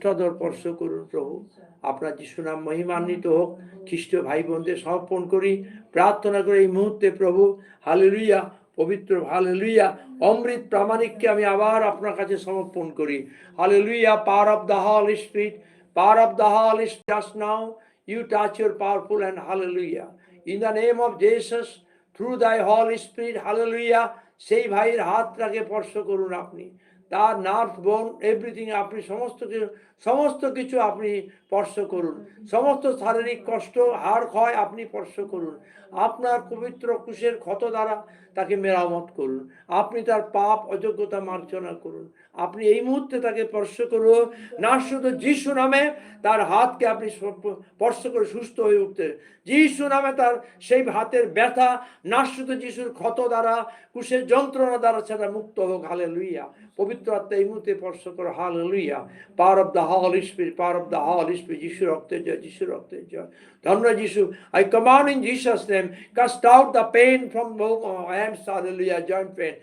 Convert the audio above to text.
চাদর স্পর্শ করুন প্রভু। আপনার যিশু নাম মহিমান্বিত হোক। খ্রিস্ট ভাই বোনদের সমর্পণ করি, প্রার্থনা করি এই মুহূর্তে প্রভু। হালেলুয়া, পবিত্র হালেলুয়া, অমৃত প্রামাণিককে আমি আবার আপনার কাছে সমর্পণ করি। Hallelujah, power of the Holi spirit, power of the Holy Spirit, just now you touch your powerful and hallelujah. In the name of Jesus, through thy Holy Spirit, hallelujah, সেই ভাইয়ের হাতটাকে স্পর্শ করুন আপনি। তার নার্ভ বোন এভরিথিং আপনি সমস্ত কিছু আপনি স্পর্শ করুন। সমস্ত শারীরিক কষ্ট, হাড় ক্ষয় আপনি স্পর্শ করুন। আপনার পবিত্র ক্রুশের ক্ষত দ্বারা তাকে মেরামত করুন। আপনি তার পাপ অযোগ্যতা মার্জনা করুন। আপনি এই মুহূর্তে তাকে স্পর্শ করুন। না শুধু যিশু নামে তার হাতকে আপনি স্পর্শ করে সুস্থ হয়ে উঠতে, যিশু নামে তার সেই হাতের ব্যথা না শুধু যিশুর ক্ষত দ্বারা, ক্রুশের যন্ত্রণা দ্বারা সেটা মুক্ত হোক। হালেলুয়া, পবিত্র আত্মা এই মুহূর্তে স্পর্শ করো। Hallelujah, power of the Holi spirit, power of the Holi spirit, যিশু রক্তের জয়, যিশু রক্তের জয়। ধন্য যিশু, I command in Jesus' name, cast out the pain from both hands, hallelujah, joint pain.